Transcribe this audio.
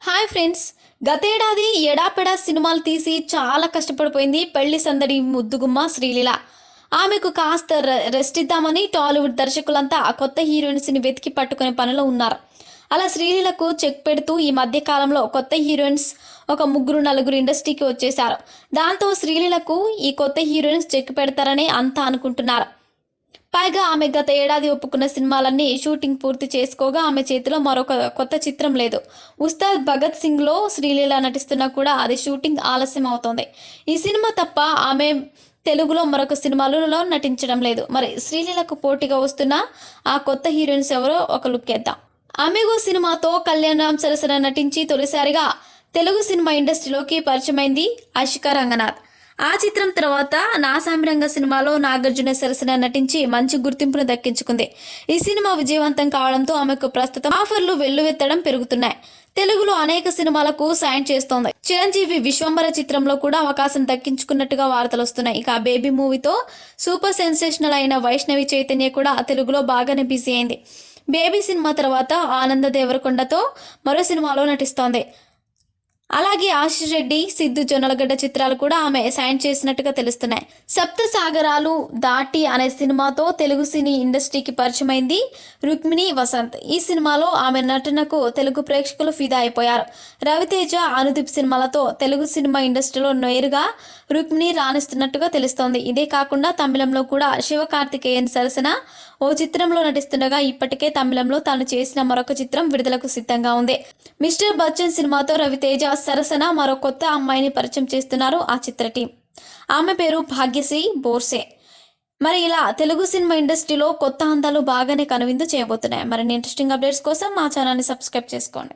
Hi friends. గతేడాది ఎడాపెడా సినిమాలు తీసి చాలా కష్టపడిపోయింది పెళ్లి సందడి ముద్దుగుమ్మ శ్రీలీల. ఆమెకు కాస్త రెస్ట్ ఇద్దామని టాలీవుడ్ దర్శకులంతా ఆ కొత్త హీరోయిన్స్ని వెతికి పట్టుకునే పనిలో ఉన్నారు. అలా శ్రీలీలకు చెక్ పెడుతూ ఈ మధ్య కాలంలో కొత్త హీరోయిన్స్ ఒక ముగ్గురు నలుగురు ఇండస్ట్రీకి వచ్చేశారు. దాంతో శ్రీలీలకు ఈ కొత్త హీరోయిన్స్ చెక్ పెడతారని అంతా అనుకుంటున్నారు. పైగా ఆమె గత ఏడాది ఒప్పుకున్న సినిమాలన్నీ షూటింగ్ పూర్తి చేసుకోగా ఆమె చేతిలో మరొక కొత్త చిత్రం లేదు. ఉస్తాద్ భగత్ సింగ్లో శ్రీలీల నటిస్తున్నా కూడా అది షూటింగ్ ఆలస్యం అవుతోంది. ఈ సినిమా తప్ప ఆమె తెలుగులో మరొక సినిమాలలో నటించడం లేదు. మరి శ్రీలీలకు పోటీగా వస్తున్న ఆ కొత్త హీరోయిన్స్ ఎవరో ఒక లుక్ వేద్దాం. అమిగో సినిమాతో కళ్యాణ్ రామ్ సరసన నటించి తొలిసారిగా తెలుగు సినిమా ఇండస్ట్రీలోకి పరిచయమైంది ఆషికా రంగనాథ్. ఆ చిత్రం తర్వాత నాసామిరంగ సినిమాలో నాగార్జున సరసన నటించి మంచి గుర్తింపును దక్కించుకుంది. ఈ సినిమా విజయవంతం కావడంతో ఆమెకు ప్రస్తుతం ఆఫర్లు వెల్లువెత్తడం పెరుగుతున్నాయి. తెలుగులో అనేక సినిమాలకు సైన్ చేస్తోంది. చిరంజీవి విశ్వంబర చిత్రంలో కూడా అవకాశం దక్కించుకున్నట్టుగా వార్తలు వస్తున్నాయి. ఇక బేబీ మూవీతో సూపర్ సెన్సేషనల్ అయిన వైష్ణవి చైతన్య కూడా తెలుగులో బాగానే బిజీ అయింది. బేబీ సినిమా తర్వాత ఆనంద దేవరకొండతో మరో సినిమాలో నటిస్తోంది. అలాగే ఆశిష్ రెడ్డి, సిద్ధు జొన్నలగడ్డ చిత్రాలు కూడా ఆమె సైన్ చేసినట్టుగా తెలుస్తున్నాయి. సప్త సాగరాలు దాటి అనే సినిమాతో తెలుగు సినీ ఇండస్ట్రీకి పరిచయమైంది రుక్మిణి వసంత్. ఈ సినిమాలో ఆమె నటనకు తెలుగు ప్రేక్షకులు ఫిదా అయిపోయారు. రవితేజ, అనుదీప్ సినిమాలతో తెలుగు సినిమా ఇండస్ట్రీలో నేరుగా రుక్మిణి రాణిస్తున్నట్టుగా తెలుస్తోంది. ఇదే కాకుండా తమిళంలో కూడా శివకార్తికేయన్ సరసన ఓ చిత్రంలో నటిస్తుండగా ఇప్పటికే తమిళంలో తాను చేసిన మరొక చిత్రం విడుదలకు సిద్ధంగా ఉంది. మిస్టర్ బచ్చన్ సినిమాతో రవితేజ సరసన మరో కొత్త అమ్మాయిని పరిచయం చేస్తున్నారు ఆ చిత్ర టీం. ఆమె పేరు భాగ్యశ్రీ బోర్సే. మరి ఇలా తెలుగు సినిమా ఇండస్ట్రీలో కొత్త అందాలు బాగానే కనువిందు చేయబోతున్నాయి. మరిన్ని ఇంట్రెస్టింగ్ అప్డేట్స్ కోసం మా ఛానల్ని సబ్స్క్రైబ్ చేసుకోండి.